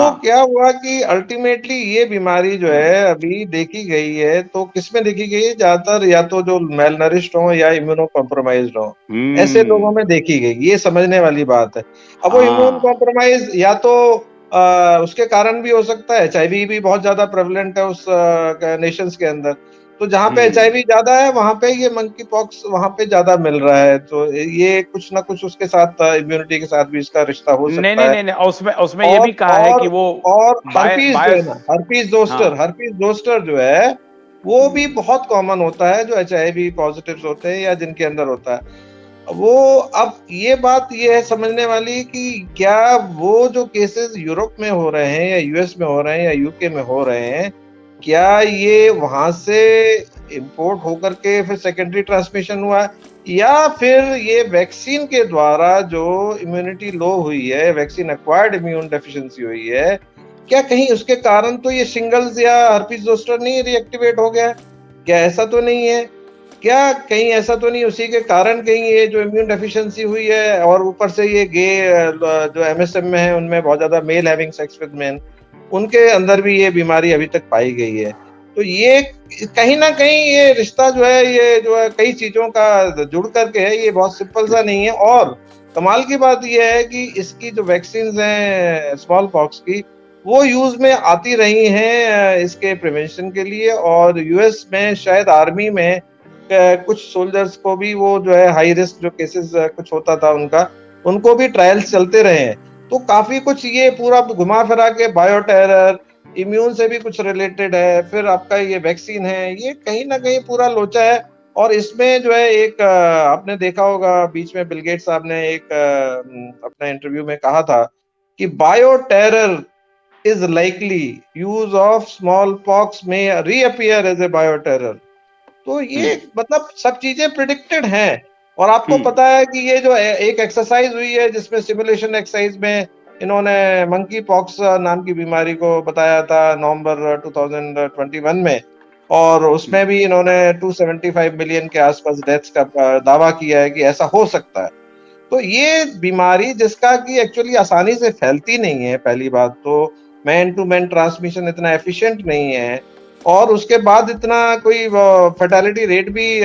हाँ। क्या हुआ कि अल्टीमेटली ये बीमारी जो है अभी देखी गई है, तो किसमें देखी गई है ज्यादातर, या तो जो मेल नरिश्ड हो या इम्यूनो कॉम्प्रोमाइज्ड हो, ऐसे लोगों में देखी गई। ये समझने वाली बात है। अब वो इम्यून हाँ। कॉम्प्रोमाइज या तो उसके कारण भी हो सकता है, एचआईवी भी बहुत ज्यादा प्रेवलेंट है उस नेशंस के अंदर, तो जहां पे एचआईवी ज्यादा है वहां पे ये मंकी पॉक्स वहां पे ज्यादा मिल रहा है, तो ये कुछ ना कुछ उसके साथ इम्यूनिटी के साथ भी इसका रिश्ता हो नहीं सकता नहीं है। नहीं नहीं, उसमें उसमें ये और भी कहा है और कि वो और हर्पीज जो है बायस। ना, हर्पीज जोस्टर जो है वो भी बहुत कॉमन होता है, जो एचआईवी पॉजिटिव्स होते हैं या जिनके अंदर होता है वो। अब ये बात ये है समझने वाली कि क्या वो जो केसेस यूरोप में हो रहे हैं या यूएस में हो रहे हैं या यूके में हो रहे हैं, क्या ये वहां से इंपोर्ट होकर के फिर सेकेंडरी ट्रांसमिशन हुआ है, या फिर ये वैक्सीन के द्वारा जो इम्यूनिटी लो हुई है, वैक्सीन एक्वायर्ड इम्यून डेफिशिएंसी हुई है, क्या कहीं उसके कारण तो ये शिंगल्स या हर्पीज जोस्टर नहीं रिएक्टिवेट हो गया? क्या ऐसा तो नहीं है? क्या कहीं ऐसा तो नहीं उसी के कारण कहीं ये जो इम्यून डेफिशिएंसी हुई है, और ऊपर से ये गे जो एमएसएम में है उनमें बहुत ज्यादा male having sex with men, उनके अंदर भी ये बीमारी अभी तक पाई गई है। तो ये कहीं ना कहीं ये रिश्ता जो है, ये जो है कई चीजों का जुड़ करके है, ये बहुत सिंपल सा नहीं है। और कमाल की बात ये है कि इसकी जो वैक्सीन हैं स्मॉल पॉक्स की, वो यूज में आती रही हैं इसके प्रिवेंशन के लिए, और यूएस में शायद आर्मी में कुछ सोल्जर्स को भी वो जो है हाई रिस्क जो केसेस कुछ होता था उनका, उनको भी ट्रायल्स चलते रहे हैं। तो काफी कुछ ये पूरा घुमा फिरा के बायो टेरर, इम्यून से भी कुछ रिलेटेड है, फिर आपका ये वैक्सीन है, ये कहीं ना कहीं पूरा लोचा है। और इसमें जो है एक आपने देखा होगा बीच में बिल गेट्स साहब ने एक अपने इंटरव्यू में कहा था कि bio terror is likely, use of smallpox may reappear as a bioterror। तो ये मतलब सब चीजें प्रिडिक्टेड हैं। और आपको पता है कि ये जो एक एक्सरसाइज हुई है जिसमें सिमुलेशन एक्सरसाइज में इन्होंने मंकी पॉक्स नाम की बीमारी को बताया था नवंबर 2021 में, और उसमें भी इन्होंने 275 मिलियन के आसपास डेथ्स का दावा किया है कि ऐसा हो सकता है। तो ये बीमारी जिसका कि एक्चुअली आसानी से फैलती नहीं है, पहली बात तो मैन टू मैन ट्रांसमिशन इतना एफिशिएंट नहीं है, और उसके बाद इतना कोई फर्टिलिटी रेट भी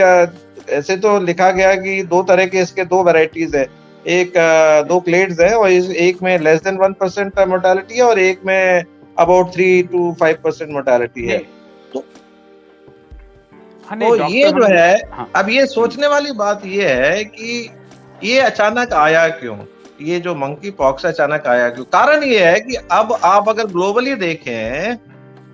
ऐसे तो लिखा गया कि दो तरह के इसके दो वैरायटीज है, एक दो क्लेड्स है, और एक में लेस देन 1% मोर्टेलिटी है और एक में अबाउट 3 to 5% मोर्टेलिटी है। तो ये जो है, अब ये सोचने वाली बात ये है कि ये अचानक आया क्यों, ये जो मंकी पॉक्स अचानक आया क्यों? कारण ये है कि अब आप अगर ग्लोबली देखें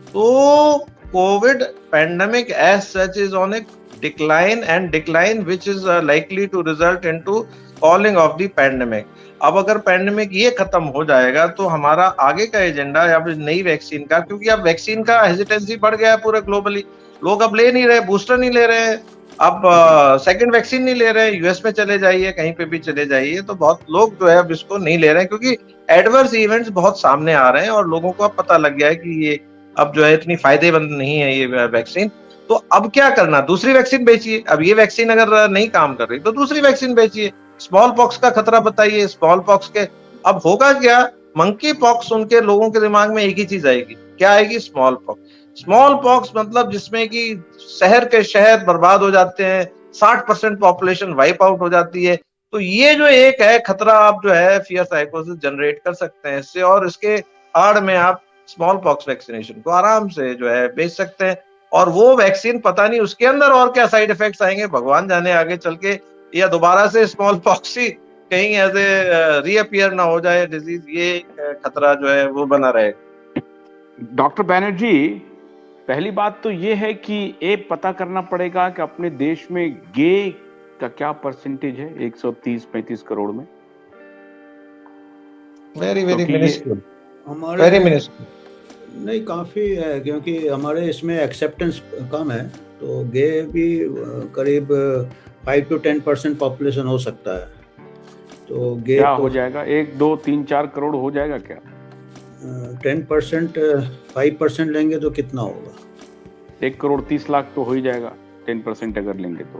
तो Covid pandemic as such is on a decline which is likely to result into falling off the pandemic. अब अगर पैंडेमिक ये खत्म हो जाएगा तो हमारा आगे का एजेंडा या फिर नई वैक्सीन का, क्योंकि अब वैक्सीन का हेजिटेंसी बढ़ गया है पूरे ग्लोबली, लोग अब ले नहीं रहे, बूस्टर नहीं ले रहे हैं, अब सेकंड वैक्सीन नहीं ले रहे हैं। यूएस में चले जाइए, कहीं पे भी चले जाइए, तो बहुत लोग जो है अब इसको नहीं ले रहे हैं, क्योंकि एडवर्स इवेंट्स बहुत सामने आ रहे हैं और लोगों को अब पता लग गया है कि ये अब जो है इतनी फायदेमंद नहीं है ये वैक्सीन। तो अब क्या करना, दूसरी वैक्सीन बेचिए। अब ये वैक्सीन अगर नहीं काम कर रही तो दूसरी वैक्सीन बेचिए। स्मॉल पॉक्स का खतरा बताइए, स्मॉल पॉक्स के अब होगा क्या, मंकी पॉक्स उनके लोगों के दिमाग में एक ही चीज आएगी, क्या आएगी? Small pox. स्मॉल पॉक्स मतलब जिसमें कि शहर के शहर बर्बाद हो जाते हैं, 60% पॉपुलेशन वाइप आउट हो जाती है। तो ये जो एक है खतरा, आप जो है फियर साइकोसिस जनरेट कर सकते हैं इससे, और इसके आड़ में आप स्मॉल पॉक्स वैक्सीनेशन को आराम से जो है बेच सकते हैं। और वो वैक्सीन पता नहीं उसके अंदर और क्या साइड इफेक्ट्स आएंगे भगवान जाने आगे चल के, या दोबारा से स्मॉल पॉक्स ही कहीं ऐसे रीअपियर ना हो जाए डिजीज, ये खतरा जो है वो बना रहेगा। डॉक्टर बैनर्जी, पहली बात तो ये है कि ये पता करना पड़ेगा कि अपने देश में गे का क्या परसेंटेज है 130-35 करोड़ में। वेरी मिनिस्क्यूल, हमारे वेरी मिनिस्क्यूल नहीं, काफ़ी है, क्योंकि हमारे इसमें एक्सेप्टेंस कम है, तो गे भी करीब 5 to 10% पॉपुलेशन हो सकता है। तो गे क्या हो जाएगा, 1, 2, 3, 4 करोड़ हो जाएगा क्या? 10%, 5% लेंगे तो कितना होगा? 1 करोड़ 30 लाख तो हो ही जाएगा 10% अगर लेंगे तो।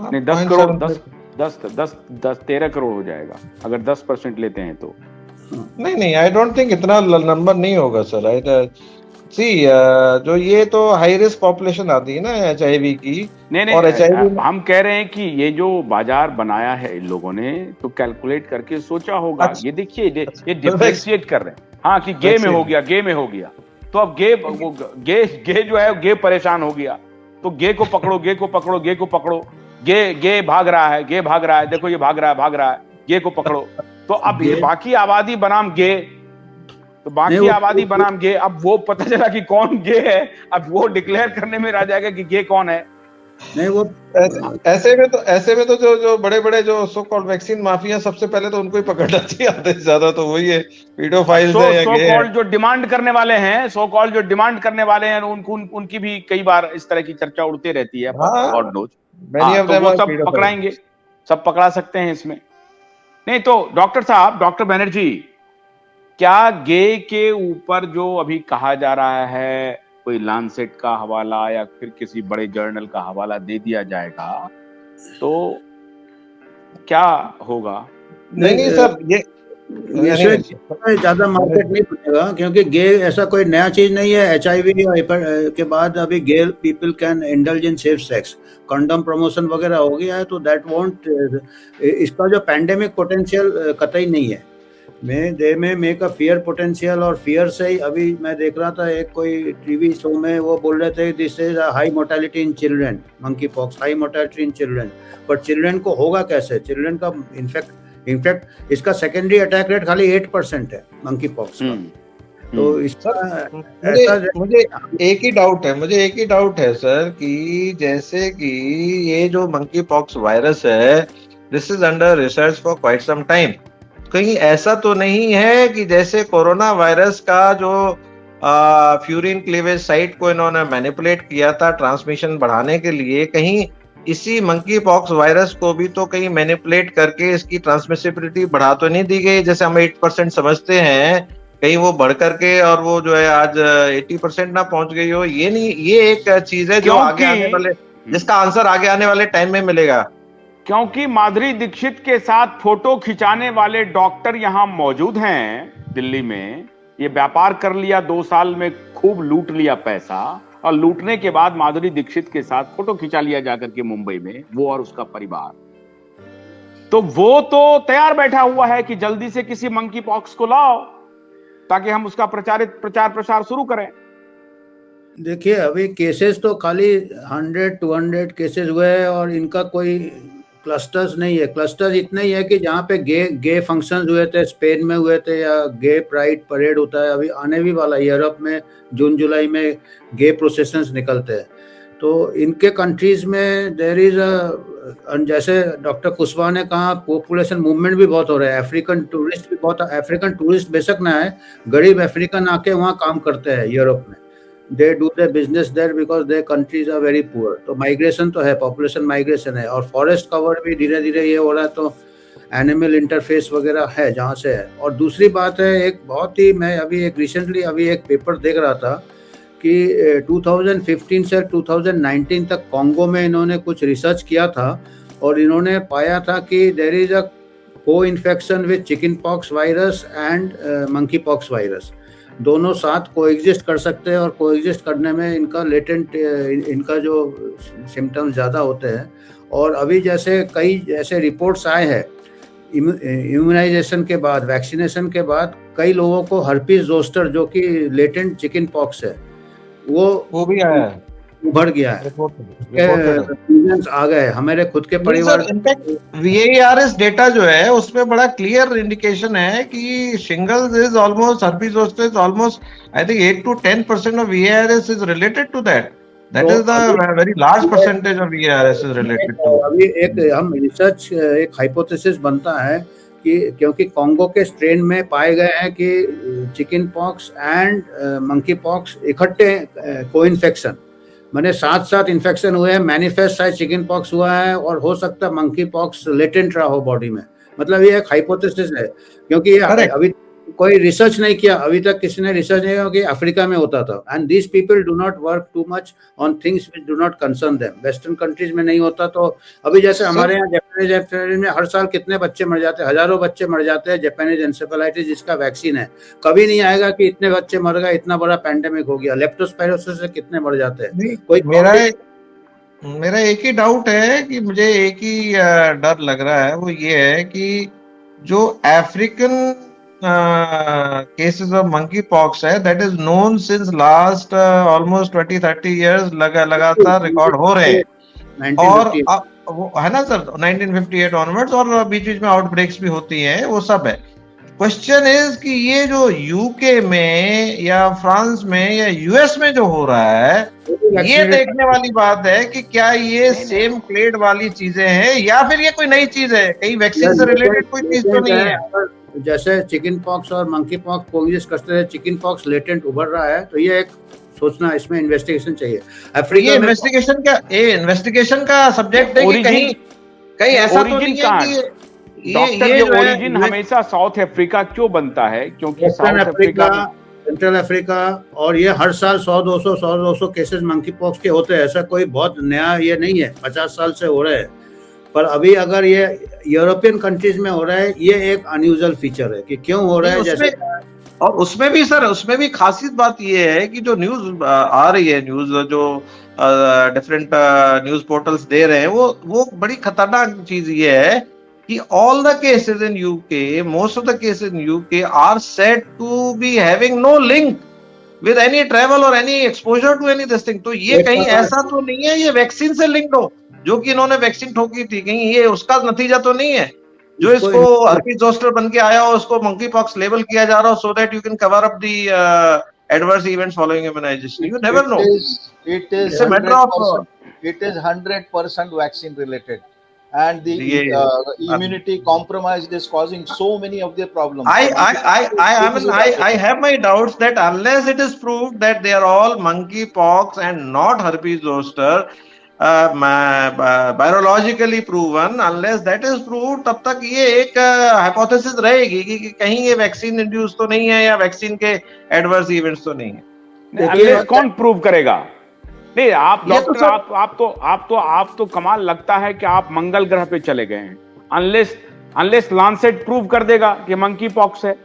नहीं, 10 करोड़ 13 करोड़ हो जाएगा अगर 10% लेते हैं तो। नहीं नहीं, आई डोंट थिंक इतना नंबर नहीं होगा सर। आई सी जो ये तो हाई रिस्क पॉपुलेशन आती है ना HIV की, नहीं और HIV हम कह रहे हैं कि ये जो बाजार बनाया है इन लोगों ने तो कैलकुलेट करके सोचा होगा। अच्छा, ये देखिए ये डिफरेंशिएट कर रहे हैं। हाँ कि गे में हो गया, गे में हो गया, तो अब गे जो है गे परेशान हो गया, तो गे को पकड़ो, गे को पकड़ो, गे को पकड़ो, गे भाग रहा है, गे भाग रहा है, देखो ये भाग रहा है, गे को पकड़ो। तो अब ये बाकी आबादी बनाम गे, तो बाकी आबादी बनाम गे, अब वो पता चला कि कौन गे है, अब वो डिक्लेयर करने में रह जाएगा कि गे कौन है। नहीं वो ऐसे में तो जो बड़े बड़े जो सो कॉल्ड वैक्सीन माफिया, सबसे पहले तो उनको ही पकड़ना चाहिए। आधे से ज्यादा तो वही है, पीडोफाइल्स है या गे है। जो डिमांड करने वाले हैं उनकी भी कई बार इस तरह की चर्चा उड़ती रहती है। और डोज तो वो सब पकड़ाएंगे, सब पकड़ा सकते हैं इसमें। नहीं तो डॉक्टर साहब, डॉक्टर बनर्जी, क्या गे के ऊपर जो अभी कहा जा रहा है, कोई लांसेट का हवाला या फिर किसी बड़े जर्नल का हवाला दे दिया जाएगा तो क्या होगा? नहीं सर, ये ज्यादा मार्केट नहीं बनेगा, क्योंकि गे ऐसा कोई नया चीज नहीं है। HIV के बाद अभी gay people can indulge in safe sex, condom promotion वगैरह हो गया है, तो दैट वोंट, इसका जो पैंडेमिक पोटेंशियल कतई नहीं है। दे में मेक अ फियर पोटेंशियल, और फियर से ही अभी मैं देख रहा था एक कोई टीवी शो में वो बोल रहे थे this is high mortality in children, monkey pox high mortality in children. पर चिल्ड्रन को होगा कैसे? चिल्ड्रन का इनफैक्ट इसका सेकेंडरी अटैक रेट खाली 8% है मंकी पॉक्स का। तो इसका मुझे एक ही डाउट है सर, कि जैसे कि ये जो मंकी पॉक्स वायरस है, this is under research for quite some time. कहीं ऐसा तो नहीं है कि जैसे कोरोना वायरस का जो फ्यूरिन क्लीवेज साइट को इन्होंने मैनिपुलेट किया था ट्रांसमिशन बढ़ाने के लिए, कहीं इसी मंकी पॉक्स वायरस को भी तो कहीं मैनिपुलेट करके इसकी ट्रांसमिसिबिलिटी बढ़ा तो नहीं दी गई? जैसे हम 8% समझते हैं, कहीं वो बढ़ करके और वो जो है आज 80% ना पहुंच गई हो? ये नहीं, ये एक चीज है जो आगे आने वाले, जिसका आंसर आगे आने वाले टाइम में मिलेगा। क्योंकि माधुरी दीक्षित के साथ फोटो खिंचाने वाले डॉक्टर यहां मौजूद हैं दिल्ली में। ये व्यापार कर लिया 2 साल में, खूब लूट लिया पैसा, और लूटने के बाद माधुरी दीक्षित के साथ फोटो खिंचा लिया जाकर के मुंबई में, वो और उसका परिवार। तो वो तो तैयार बैठा हुआ है कि जल्दी से किसी मंकी पॉक्स को लाओ ताकि हम उसका प्रचार प्रसार शुरू करें। देखिए अभी केसेस तो खाली 100-200 केसेस हुए हैं, और इनका कोई क्लस्टर्स नहीं है। क्लस्टर्स इतने ही है कि जहाँ पे गे फंक्शंस हुए थे, स्पेन में हुए थे, या गे प्राइड परेड होता है, अभी आने भी वाला यूरोप में जून जुलाई में गे प्रोसेशंस निकलते हैं। तो इनके कंट्रीज में देयर इज जैसे डॉक्टर कुशवाहा ने कहा, पॉपुलेशन मूवमेंट भी बहुत हो रहा है। अफ्रीकन टूरिस्ट बेशक ना है, गरीब अफ्रीकन आके वहाँ काम करते हैं यूरोप में। They do their business there because their countries are very poor. तो माइग्रेशन तो है, पॉपुलेशन माइग्रेशन है, और फॉरेस्ट कवर भी धीरे धीरे ये हो रहा है, तो एनिमल इंटरफेस वगैरह है जहाँ से है। और दूसरी बात है, एक बहुत ही, मैं अभी एक पेपर देख रहा था कि 2015 से 2019 तक कॉन्गो में इन्होंने कुछ रिसर्च किया था, और इन्होंने पाया था कि देयर इज अ को infection with chicken pox virus and monkey pox virus. दोनों साथ कोएग्जिस्ट कर सकते हैं, और कोएग्जिस्ट करने में इनका लेटेंट, इनका जो सिम्टम्स ज़्यादा होते हैं। और अभी जैसे कई ऐसे रिपोर्ट्स आए हैं इम्यूनाइजेशन के बाद, वैक्सीनेशन के बाद, कई लोगों को हर्पीज जोस्टर जो कि लेटेंट चिकन पॉक्स है, वो भी आया है, उभर गया है, आ गए हमारे खुद के परिवार। VAERS डेटा जो है उसमें बड़ा क्लियर इंडिकेशन है कि shingles is almost, herpes zoster is almost, I think 8 to 10% of VAERS is related to that. That is the very large percentage of VAERS is related to. अभी एक हम research, एक हाइपोथेसिस बनता है कि क्योंकि कॉन्गो के स्ट्रेन में पाए गए हैं कि chicken pox and monkey pox इकट्ठे को-इन्फेक्शन, मैंने साथ इन्फेक्शन हुए हैं, मैनिफेस्ट शायद चिकन पॉक्स हुआ है, और हो सकता है मंकी पॉक्स लेटेंट रहा हो बॉडी में। मतलब ये एक हाइपोथेसिस है, क्योंकि ये अभी कोई रिसर्च नहीं किया अभी तक, किसी ने रिसर्च नहीं किया कि अफ्रीका में होता था। And this people do not work too much on things which do not concern them. Western countries में नहीं होता। तो अभी जैसे हमारे यहाँ जापानीज में हर साल कितने बच्चे मर जाते हैं, हजारों बच्चे मर जाते हैं जापानीज एन्सेफेलाइटिस, जिसका वैक्सीन है। कभी नहीं आएगा कि इतने बच्चे मर गए, इतना बड़ा पैंडेमिक हो गया। लेप्टोस्पायरोसिस से कितने मर जाते हैं। कोई मेरा एक ही डाउट है कि मुझे एक ही डर लग रहा है, वो ये है कि जो African cases of monkey pox है, that is known since last almost 20-30 years, लगातार रिकॉर्ड हो रहे हैं। और वो है ना सर, 1958 ऑनवर्ड्स, और बीच बीच में आउटब्रेक्स भी होती हैं, वो सब है। क्वेश्चन इज कि ये जो यूके में या फ्रांस में या यूएस में जो हो रहा है, ये देखने वाली बात है कि क्या ये सेम क्लेड वाली चीजें हैं या फिर ये कोई नई चीज है, कहीं वैक्सीन से रिलेटेड कोई चीज तो नहीं है। जैसे चिकन पॉक्स और मंकी पॉक्स कोएग्जिस्ट करते हैं, चिकन पॉक्स लेटेंट उभर रहा है, तो ये एक सोचना, इसमें इन्वेस्टिगेशन चाहिए। अफ्रीका में इन्वेस्टिगेशन का सब्जेक्ट है कि कहीं ऐसा तो नहीं है कि ये ओरिजिन हमेशा साउथ अफ्रीका क्यों बनता है? क्योंकि साउथ अफ्रीका, सेंट्रल अफ्रीका, और ये हर साल 100-200 केसेस मंकी पॉक्स के होते हैं। ऐसा कोई बहुत नया ये नहीं है, 50 साल से हो रहे हैं। पर अभी अगर ये यूरोपियन कंट्रीज में हो रहा है, ये एक अनयूजुअल फीचर है कि क्यों हो रहा है। जैसे और उसमें भी सर, उसमें भी खासियत बात ये है कि जो न्यूज आ रही है, न्यूज जो डिफरेंट न्यूज पोर्टल्स दे रहे हैं, वो बड़ी खतरनाक चीज ये है कि all the cases in UK, most of the cases in UK are said to be having no link with any travel or any exposure to any this thing। तो ये कहीं ऐसा तो नहीं है ये वैक्सीन से लिंक्ड हो, जो कि इन्होंने वैक्सीन ठोकी थी, कहीं ये उसका नतीजा तो नहीं है जो इसको हर्पीज जोस्टर बन के आया हो, उसको मंकी पॉक्स लेबल किया जा रहा हो, so that you can cover up the adverse events following immunization। You never know। It's a matter of it is 100% vaccine related, and the immunity compromised is causing so many of the problems। I have my doubts that unless it is proved that they are all monkey pox and not herpes zoster, biologically proven, unless that is prove, तब तक ये एक hypothesis रहेगी कि कहीं ये vaccine induce तो नहीं है या वैक्सीन के एडवर्स इवेंट्स तो नहीं है। अनलेस कौन प्रूव करेगा? नहीं, आप डॉक्टर, आप तो कमाल लगता है कि आप मंगल ग्रह पे चले गए हैं। अनलेस लॉन्सेट प्रूव कर देगा कि मंकी पॉक्स है,